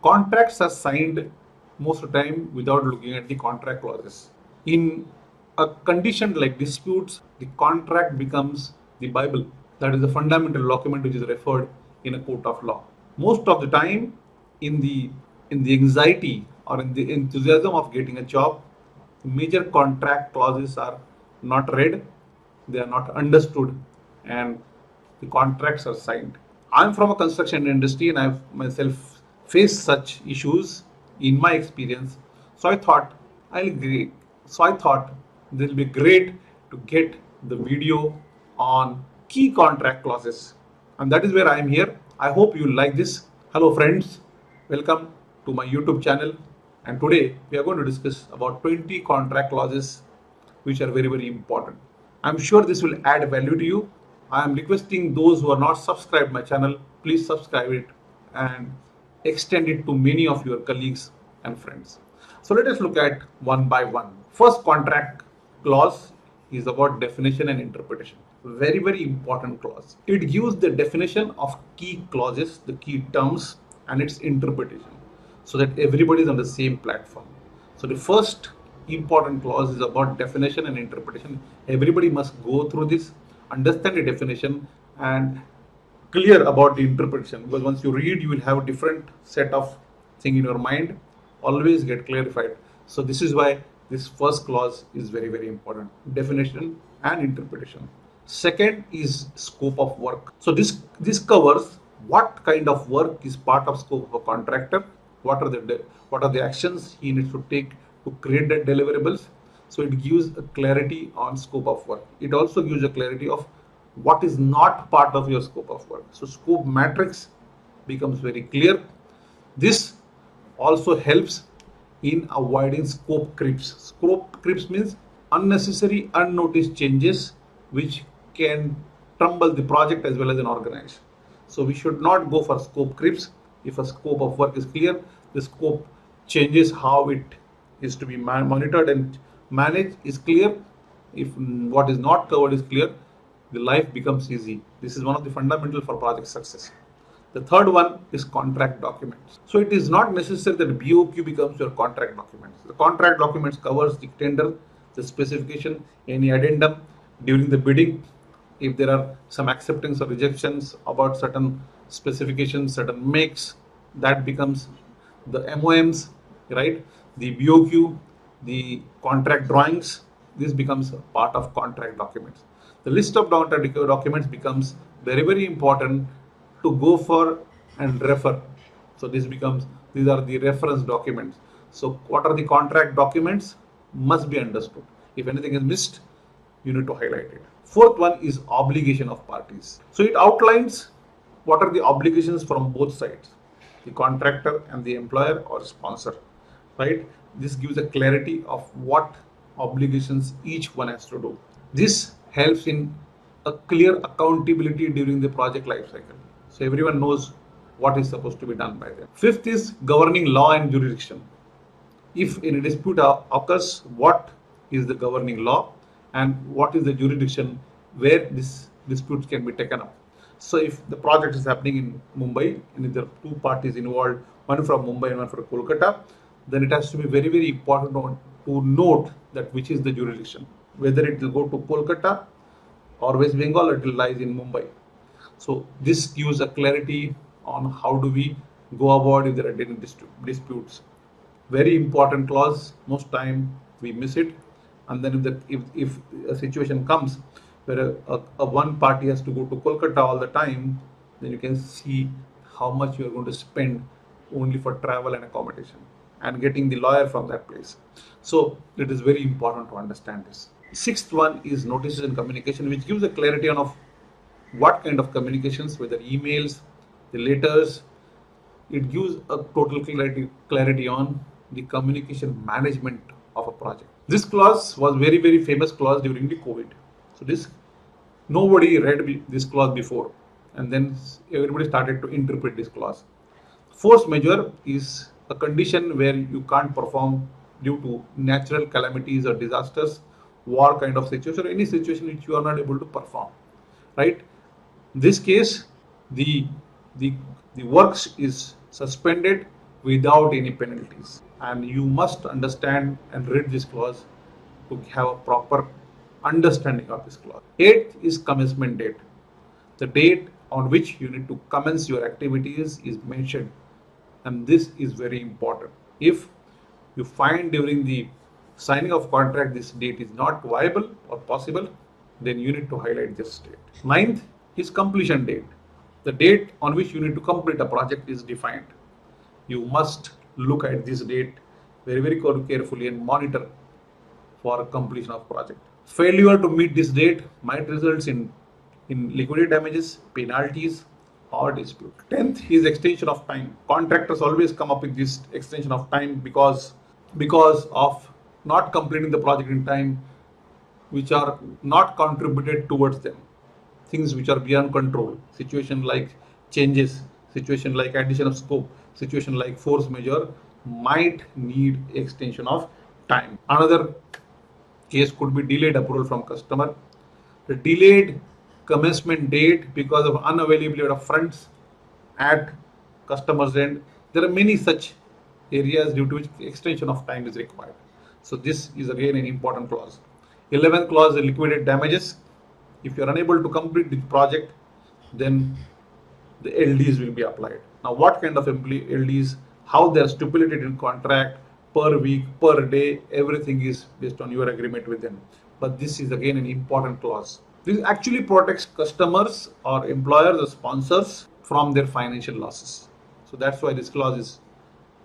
Contracts are signed most of the time without looking at the contract clauses. In a condition like disputes, the contract becomes the Bible. That is the fundamental document which is referred in a court of law. Most of the time, in the anxiety or in the enthusiasm of getting a job, major contract clauses are not read, they are not understood, and the contracts are signed. I'm from a construction industry and I've myself faced such issues in my experience. So I thought I'll agree. So I thought this will be great to get the video on key contract clauses. And that is where I am here. I hope you like this. Hello friends, welcome to my YouTube channel. And today we are going to discuss about 20 contract clauses which are very important. I'm sure this will add value to you. I am requesting those who are not subscribed my channel, please subscribe it and extend it to many of your colleagues and friends. So let us look at one by one. First contract clause is about definition and interpretation. Very important clause. It gives the definition of key clauses, the key terms, and its interpretation so that everybody is on the same platform. So the first important clause is about definition and interpretation. Everybody must go through this, understand the definition and clear about the interpretation, because once you read you will have a different set of thing in your mind, always get clarified. So this is why this first clause is very important, definition and interpretation. Second is scope of work. So this covers what kind of work is part of scope of a contractor, what are the actions he needs to take to create the deliverables. So it gives a clarity on scope of work. It also gives a clarity of what is not part of your scope of work. So scope matrix becomes very clear. This also helps in avoiding scope creeps. Scope creeps means unnecessary, unnoticed changes which can tumble the project as well as an organization. So we should not go for scope creeps. If a scope of work is clear, the scope changes, how it is to be monitored and managed is clear. If what is not covered is clear, the life becomes easy. This is one of the fundamental for project success. The third one is contract documents. So it is not necessary that BOQ becomes your contract documents. The contract documents covers the tender, the specification, any addendum during the bidding. If there are some acceptance or rejections about certain specifications, certain makes, that becomes the MOMs, right? The BOQ, the contract drawings, this becomes a part of contract documents. The list of documents becomes very important to go for and refer. So these are the reference documents. So what are the contract documents must be understood. If anything is missed, you need to highlight it. Fourth one is obligation of parties. So it outlines what are the obligations from both sides, the contractor and the employer or sponsor, right? This gives a clarity of what obligations each one has to do. This helps in a clear accountability during the project life cycle. So everyone knows what is supposed to be done by them. Fifth is governing law and jurisdiction. If any dispute occurs, what is the governing law and what is the jurisdiction where this dispute can be taken up. So if the project is happening in Mumbai and if there are two parties involved, one from Mumbai and one from Kolkata, then it has to be very important to note that which is the jurisdiction, whether it will go to Kolkata or West Bengal or it will lies in Mumbai. So this gives a clarity on how do we go about if there are any disputes. Very important clause. Most time we miss it, and then if a situation comes where a one party has to go to Kolkata all the time, then you can see how much you are going to spend only for travel and accommodation and getting the lawyer from that place. So it is very important to understand this. Sixth one is notices and communication, which gives a clarity on of what kind of communications, whether emails, the letters. It gives a total clarity on the communication management of a project. This clause was very famous clause during the COVID. So nobody read this clause before, and then everybody started to interpret this clause. Force majeure is a condition where you can't perform due to natural calamities or disasters, war kind of situation, or any situation which you are not able to perform, right? In this case, the works is suspended without any penalties. And you must understand and read this clause to have a proper understanding of this clause. Eighth is commencement date. The date on which you need to commence your activities is mentioned, and this is very important. If you find during the signing of contract this date is not viable or possible, then you need to highlight this date. Ninth is completion date. The date on which you need to complete a project is defined. You must look at this date very carefully and monitor for completion of project. Failure to meet this date might result in liquidated damages, penalties, or dispute. 10th is extension of time. Contractors always come up with this extension of time because of not completing the project in time, which are not contributed towards them. Things which are beyond control. Situation like changes, situation like addition of scope, situation like force majeure might need extension of time. Another case could be delayed approval from customer, the delayed commencement date because of unavailability of funds at customer's end. There are many such areas due to which extension of time is required. So this is again an important clause. 11th clause, liquidated damages. If you are unable to complete the project, then the LDs will be applied. Now, what kind of LDs, how they are stipulated in contract, per week, per day, everything is based on your agreement with them. But this is again an important clause. This actually protects customers or employers or sponsors from their financial losses. So that's why this clause is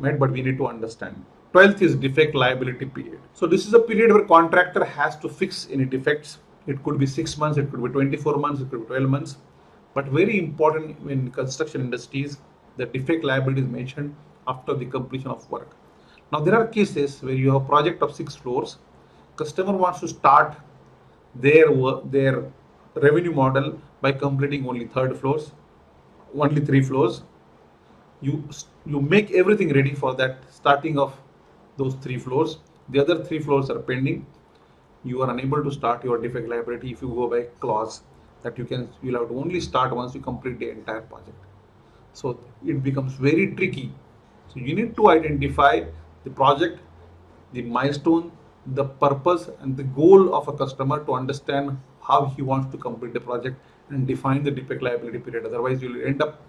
made, but we need to understand. 12th is defect liability period. So this is a period where contractor has to fix any defects. It could be 6 months, it could be 24 months, it could be 12 months. But very important in construction industries, the defect liability is mentioned after the completion of work. Now there are cases where you have a project of 6 floors. Customer wants to start their revenue model by completing only third floors, only 3 floors. You make everything ready for that starting of those 3 floors. The other 3 floors are pending. You are unable to start your defect liability if you go by clause that you'll have to only start once you complete the entire project. So it becomes very tricky. So you need to identify the project, the milestone, the purpose and the goal of a customer to understand how he wants to complete the project and define the defect liability period. Otherwise you will end up,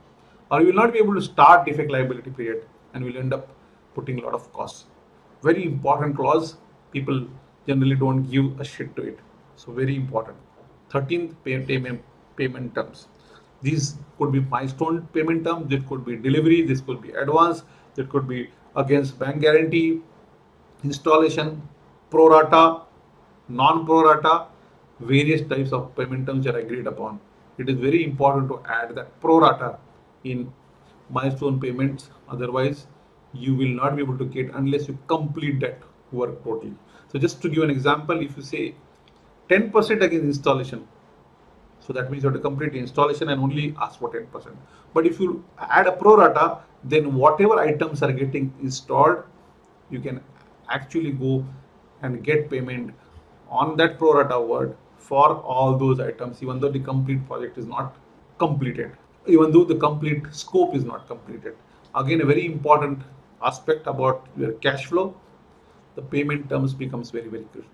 or you will not be able to start defect liability period and will end up putting a lot of costs. Very important clause. People generally don't give a shit to it. So very important. 13th payment terms. These could be milestone payment terms. This could be delivery. This could be advance. That could be against bank guarantee, installation, pro rata, non pro rata. Various types of payment terms are agreed upon. It is very important to add that pro rata in milestone payments. Otherwise, you will not be able to get unless you complete that work totally. So just to give an example, if you say 10% against installation, so that means you have to complete the installation and only ask for 10%. But if you add a pro rata, then whatever items are getting installed, you can actually go and get payment on that pro rata word for all those items, even though the complete project is not completed, even though the complete scope is not completed. Again, a very important aspect about your cash flow, the payment terms becomes very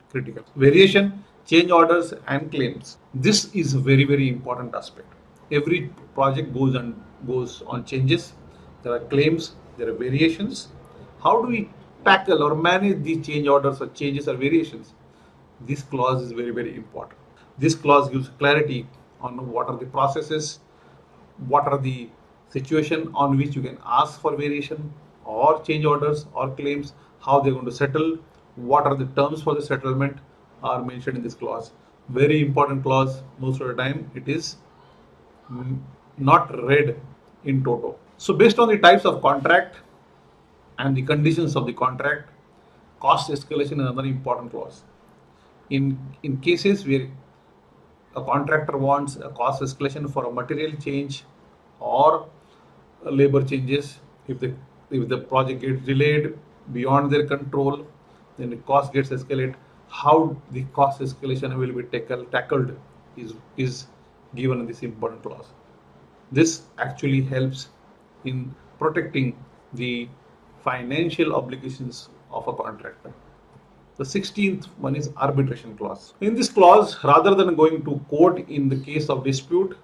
critical. Variation, change orders and claims. This is a very important aspect. Every project goes on changes. There are claims, there are variations. How do we tackle or manage these change orders or changes or variations? This clause is very important. This clause gives clarity on what are the processes, what are the situation on which you can ask for variation or change orders or claims, how they're going to settle, what are the terms for the settlement are mentioned in this clause. Very important clause. Most of the time it is not read in toto. So based on the types of contract and the conditions of the contract, cost escalation is another important clause. In cases where a contractor wants a cost escalation for a material change or labor changes, if the project gets delayed beyond their control, then the cost gets escalated. How the cost escalation will be tackled is given in this important clause. This actually helps in protecting the financial obligations of a contractor. The 16th one is arbitration clause. In this clause, rather than going to court in the case of dispute,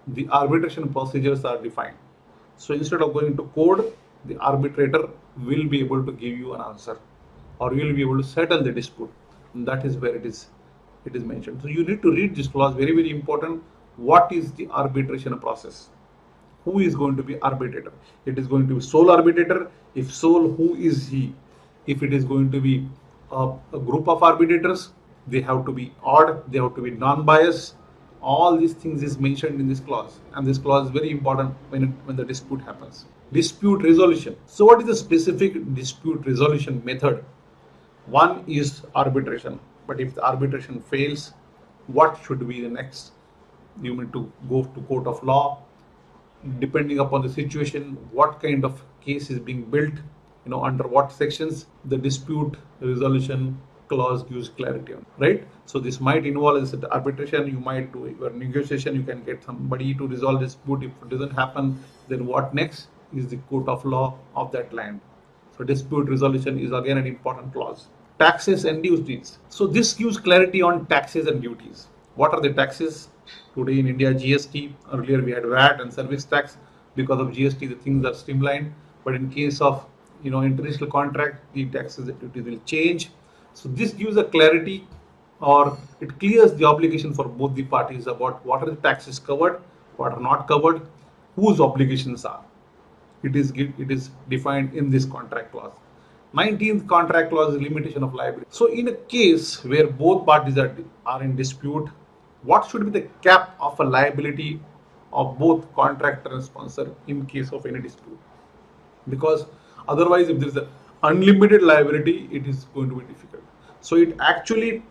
the arbitration procedures are defined. So instead of going to court, the arbitrator will be able to give you an answer, or you will be able to settle the dispute. And that is where it is mentioned. So you need to read this clause, very, very important. What is the arbitration process? Who is going to be arbitrator? It is going to be sole arbitrator. If sole, who is he? If it is going to be a group of arbitrators, they have to be odd, they have to be non-biased. All these things is mentioned in this clause, and this clause is very important when the dispute happens. Dispute resolution. So what is the specific dispute resolution method? One is arbitration, but if the arbitration fails, what should be the next? You need to go to court of law. Depending upon the situation, what kind of case is being built, under what sections, the dispute resolution clause gives clarity on, right? So this might involve is arbitration, you might do your negotiation, you can get somebody to resolve dispute. If it doesn't happen, then what next is the court of law of that land. So dispute resolution is again an important clause. Taxes and duties. So this gives clarity on taxes and duties. What are the taxes? Today in India, GST. Earlier we had VAT and service tax. Because of GST, the things are streamlined. But in case of international contract, the taxes and duties will change. So this gives a clarity, or it clears the obligation for both the parties about what are the taxes covered, what are not covered, whose obligations are. It is defined in this contract clause. 19th contract clause is limitation of liability. So in a case where both parties are in dispute, what should be the cap of a liability of both contractor and sponsor in case of any dispute? Because otherwise, if there is an unlimited liability, it is going to be difficult. So it actually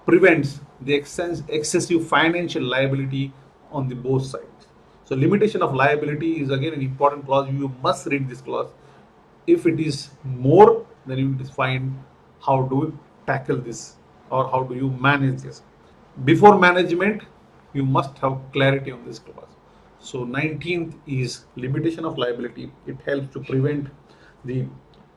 prevents the excessive financial liability on the both sides. So limitation of liability is again an important clause. You must read this clause. If it is more, then you need to find how to tackle this, or how do you manage this. Before management, you must have clarity on this clause. So 19th is limitation of liability. It helps to prevent the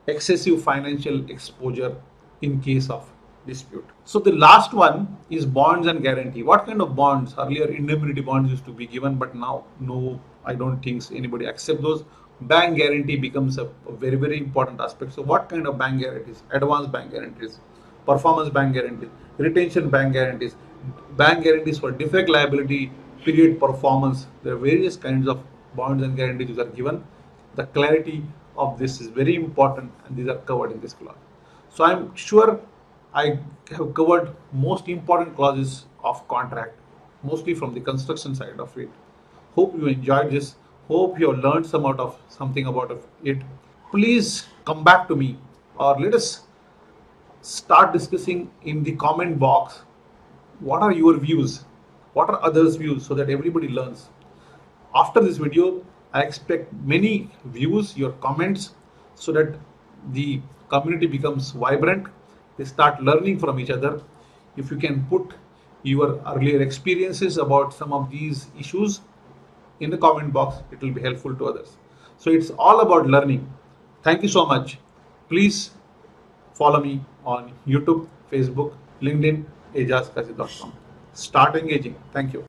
excessive financial exposure in case of dispute. So the last one is bonds and guarantee. What kind of bonds? Earlier indemnity bonds used to be given, but now no, I don't think anybody accept those. Bank guarantee becomes a very, very important aspect. So what kind of bank guarantees? Advance bank guarantees, performance bank guarantees, retention bank guarantees for defect liability, period performance. There are various kinds of bonds and guarantees which are given. The clarity of this is very important, and these are covered in this clause. So I'm sure I have covered most important clauses of contract, mostly from the construction side of it. Hope you enjoyed this. Hope you have learned something about it. Please come back to me, or let us start discussing in the comment box. What are your views? What are others' views, so that everybody learns? After this video, I expect many views, your comments, so that the community becomes vibrant. They start learning from each other. If you can put your earlier experiences about some of these issues in the comment box, it will be helpful to others. So it's all about learning. Thank you so much. Please follow me on YouTube, Facebook, LinkedIn, ajazkazi.com. Start engaging. Thank you.